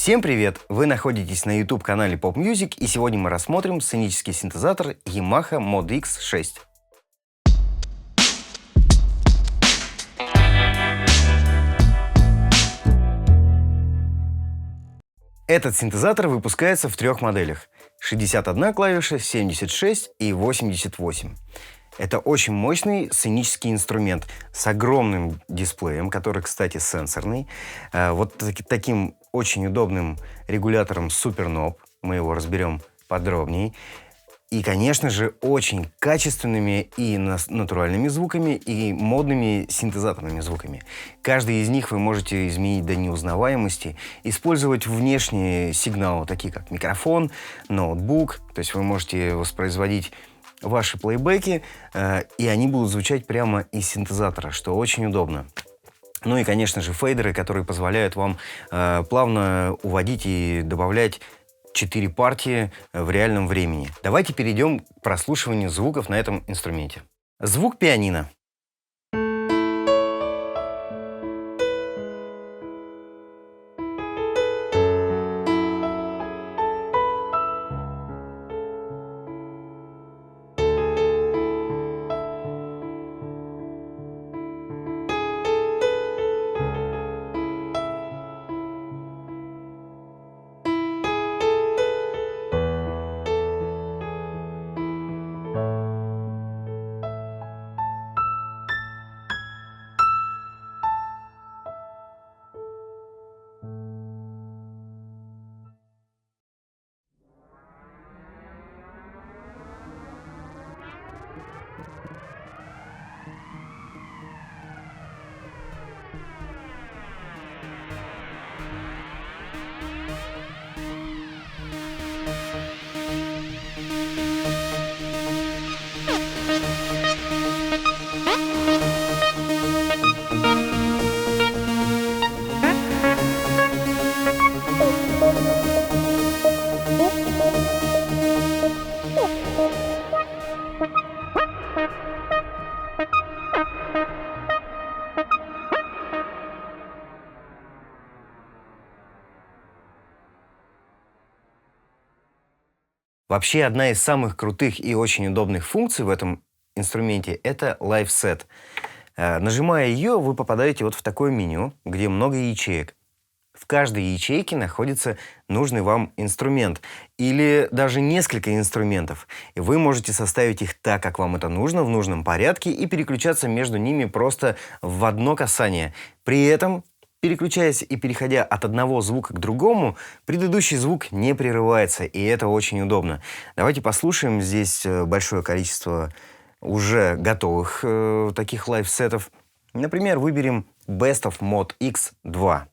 Всем привет! Вы находитесь на YouTube-канале Pop Music, и сегодня мы рассмотрим сценический синтезатор Yamaha Mod X6. Этот синтезатор выпускается в трех моделях: 61 клавиша, 76 и 88. Это очень мощный сценический инструмент с огромным дисплеем, который, кстати, сенсорный. Вот таким очень удобным регулятором Super Knob. Мы его разберем подробнее. И, конечно же, очень качественными и натуральными звуками, и модными синтезаторными звуками. Каждый из них вы можете изменить до неузнаваемости, использовать внешние сигналы, такие как микрофон, ноутбук. То есть вы можете воспроизводить ваши плейбеки, и они будут звучать прямо из синтезатора, что очень удобно. Ну и, конечно же, фейдеры, которые позволяют вам плавно уводить и добавлять 4 партии в реальном времени. Давайте перейдем к прослушиванию звуков на этом инструменте. Звук пианино. Вообще, одна из самых крутых и очень удобных функций в этом инструменте – это Live Set. Нажимая ее, вы попадаете вот в такое меню, где много ячеек. В каждой ячейке находится нужный вам инструмент или даже несколько инструментов. И вы можете составить их так, как вам это нужно, в нужном порядке, и переключаться между ними просто в одно касание. При этом, переключаясь и переходя от одного звука к другому, предыдущий звук не прерывается, и это очень удобно. Давайте послушаем здесь большое количество уже готовых таких лайв-сетов. Например, выберем Best of Mod X2.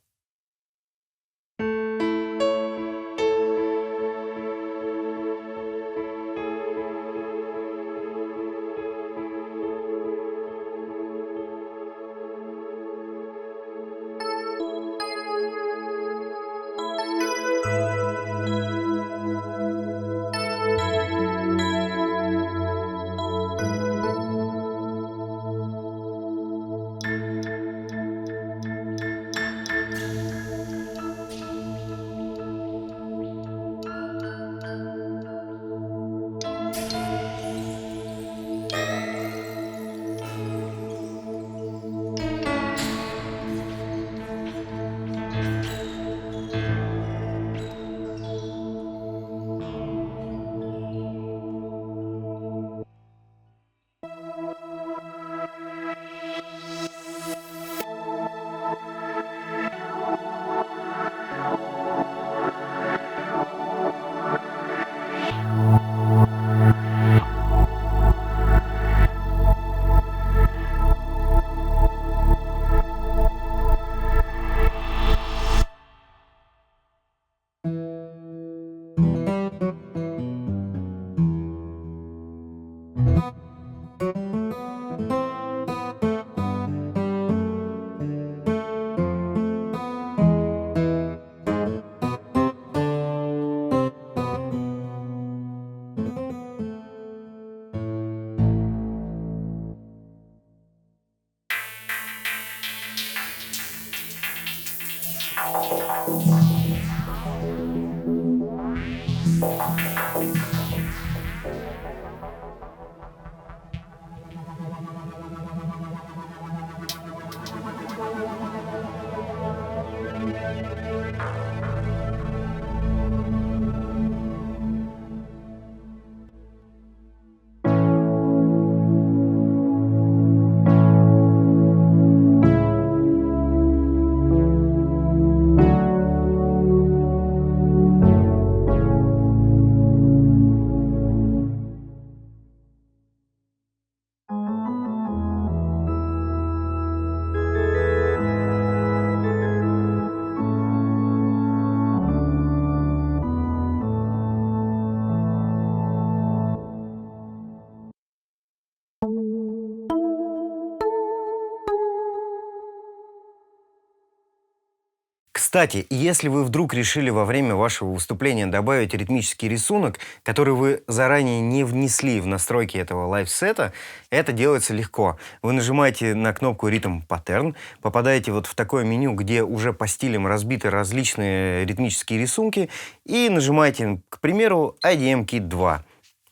Кстати, если вы вдруг решили во время вашего выступления добавить ритмический рисунок, который вы заранее не внесли в настройки этого лайфсета, это делается легко. Вы нажимаете на кнопку Rhythm Pattern, попадаете вот в такое меню, где уже по стилям разбиты различные ритмические рисунки, и нажимаете, к примеру, IDM Kit 2.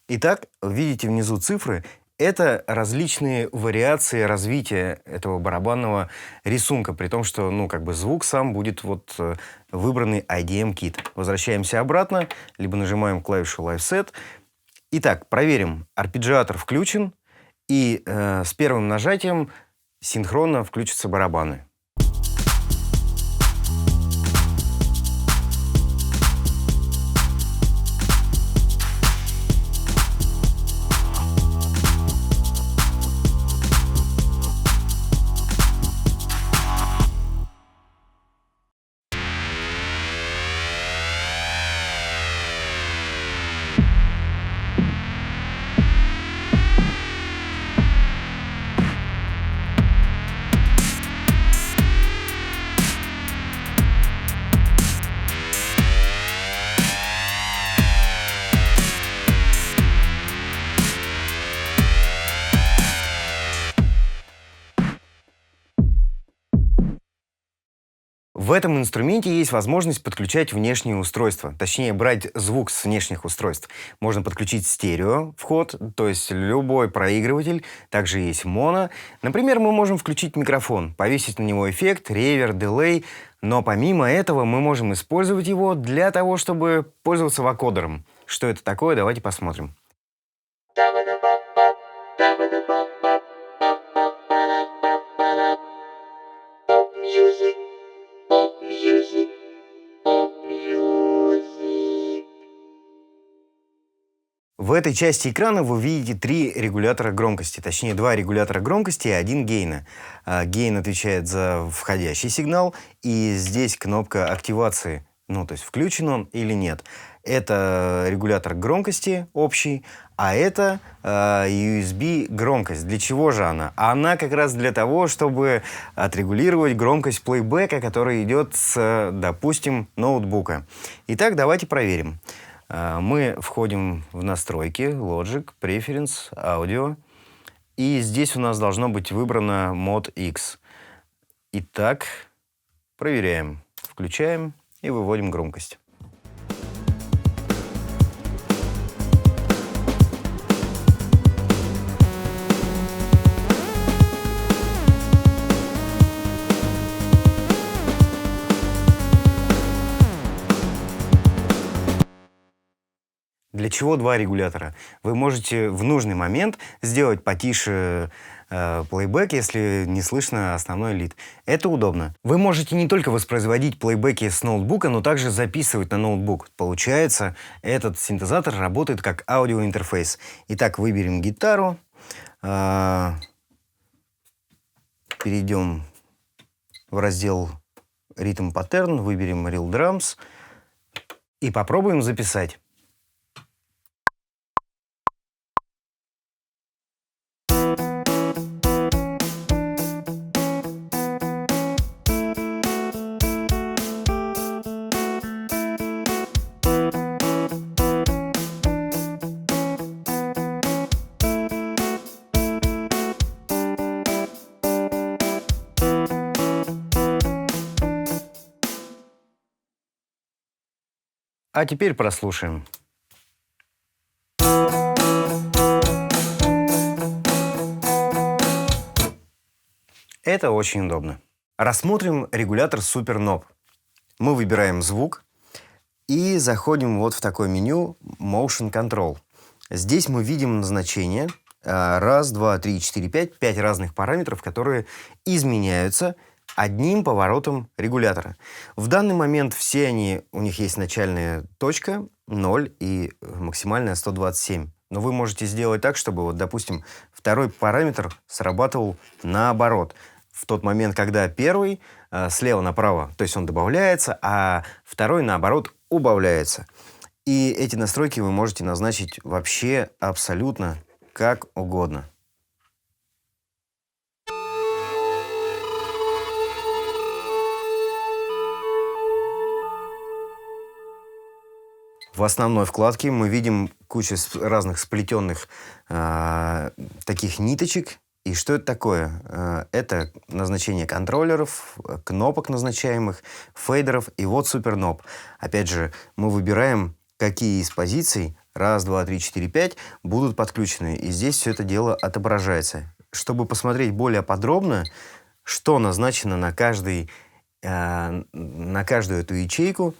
Итак, видите внизу цифры. Это различные вариации развития этого барабанного рисунка, при том, что, звук сам будет выбранный IDM Kit. Возвращаемся обратно, либо нажимаем клавишу Live-Set. Итак, проверим. Арпеджиатор включен, и с первым нажатием синхронно включатся барабаны. В этом инструменте есть возможность подключать внешние устройства, точнее брать звук с внешних устройств. Можно подключить стерео вход, то есть любой проигрыватель, также есть моно. Например, мы можем включить микрофон, повесить на него эффект, реверб, дилей, но помимо этого мы можем использовать его для того, чтобы пользоваться вокодером. Что это такое, давайте посмотрим. В этой части экрана вы видите 3 регулятора громкости, точнее 2 регулятора громкости и 1 гейна. Гейн отвечает за входящий сигнал, и здесь кнопка активации, то есть включен он или нет. Это регулятор громкости общий, а это USB громкость. Для чего же она? Она как раз для того, чтобы отрегулировать громкость плейбека, который идет с, допустим, ноутбука. Итак, давайте проверим. Мы входим в настройки, Logic, Preference, Audio. И здесь у нас должно быть выбрано Mod X. Итак, проверяем. Включаем и выводим громкость. Для чего 2 регулятора? Вы можете в нужный момент сделать потише плейбэк, если не слышно основной лид. Это удобно. Вы можете не только воспроизводить плейбеки с ноутбука, но также записывать на ноутбук. Получается, этот синтезатор работает как аудиоинтерфейс. Итак, выберем гитару. Перейдем в раздел Rhythm Pattern, выберем Real Drums и попробуем записать. А теперь прослушаем. Это очень удобно. Рассмотрим регулятор Super Knob. Мы выбираем звук и заходим вот в такое меню Motion Control. Здесь мы видим назначение. 1, 2, 3, 4, 5. 5 разных параметров, которые изменяются одним поворотом регулятора. В данный момент все они, у них есть начальная точка 0 и максимальная 127. Но вы можете сделать так, чтобы, допустим, второй параметр срабатывал наоборот. В тот момент, когда первый слева направо, то есть он добавляется, а второй, наоборот, убавляется. И эти настройки вы можете назначить вообще абсолютно как угодно. В основной вкладке мы видим кучу разных сплетенных таких ниточек. И что это такое? Это назначение контроллеров, кнопок назначаемых, фейдеров и вот суперноб. Опять же, мы выбираем, какие из позиций, 1, 2, 3, 4, 5, будут подключены. И здесь все это дело отображается. Чтобы посмотреть более подробно, что назначено на каждую эту ячейку,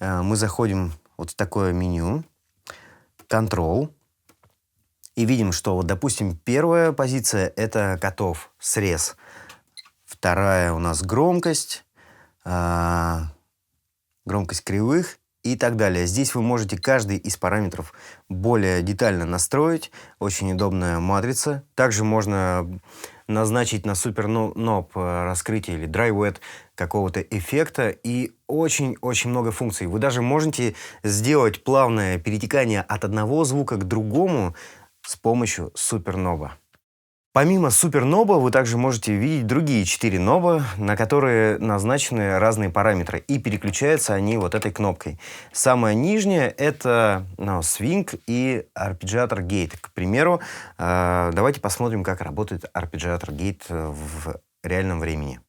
мы заходим вот в такое меню, Control, и видим, что, вот, допустим, первая позиция – это катов, срез. Вторая у нас громкость, громкость кривых и так далее. Здесь вы можете каждый из параметров более детально настроить. Очень удобная матрица. Также можно назначить на суперноб раскрытие или dry wet какого-то эффекта. И очень-очень много функций. Вы даже можете сделать плавное перетекание от одного звука к другому с помощью суперноба. Помимо суперноба вы также можете видеть другие 4 ноба, на которые назначены разные параметры. И переключаются они вот этой кнопкой. Самая нижняя – это Swing и арпеджиатор Gate. К примеру, давайте посмотрим, как работает арпеджиатор Gate в реальном времени.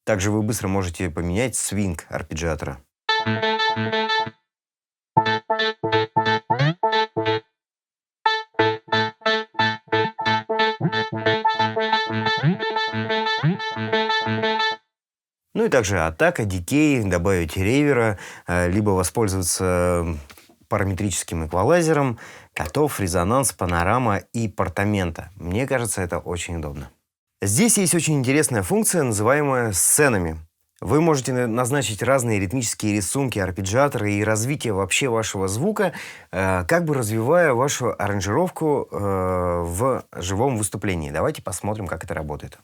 Также вы быстро можете поменять свинг арпеджиатора. Ну и также атака, дикей, добавить ревера, либо воспользоваться параметрическим эквалайзером, катов, резонанс, панорама и портамента. Мне кажется, это очень удобно. Здесь есть очень интересная функция, называемая сценами. Вы можете назначить разные ритмические рисунки, арпеджиаторы и развитие вообще вашего звука, как бы развивая вашу аранжировку в живом выступлении. Давайте посмотрим, как это работает.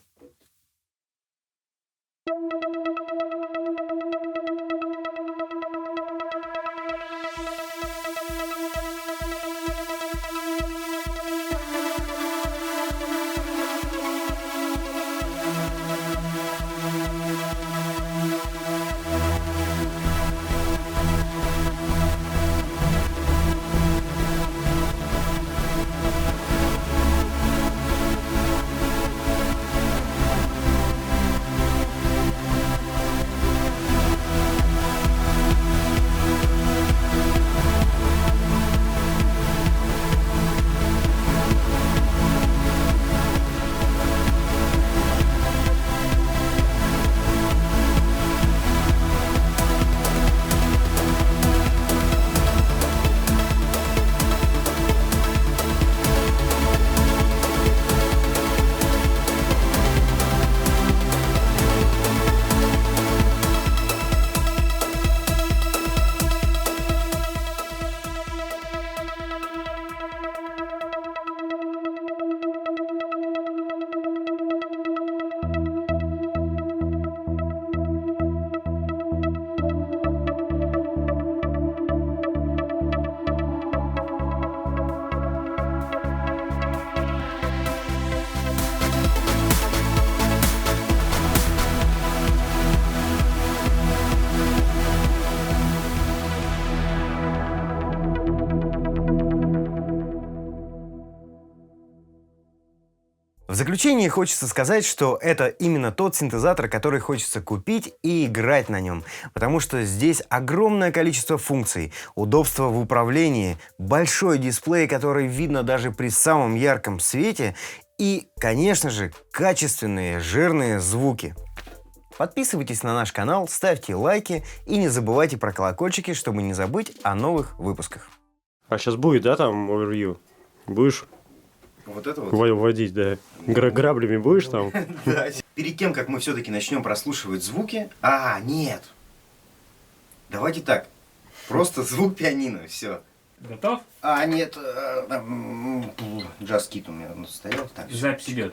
В заключение хочется сказать, что это именно тот синтезатор, который хочется купить и играть на нем. Потому что здесь огромное количество функций, удобство в управлении, большой дисплей, который видно даже при самом ярком свете, и, конечно же, качественные жирные звуки. Подписывайтесь на наш канал, ставьте лайки и не забывайте про колокольчики, чтобы не забыть о новых выпусках. А сейчас будет, да, там овервью? Будешь? Вот это вот? Вводить, да. Граблями будешь там? Да. Перед тем, как мы все-таки начнем прослушивать звуки... нет. Давайте так. Просто звук пианино, все. Готов? Нет. Джаз-кит у меня стоял. Так, запись идет.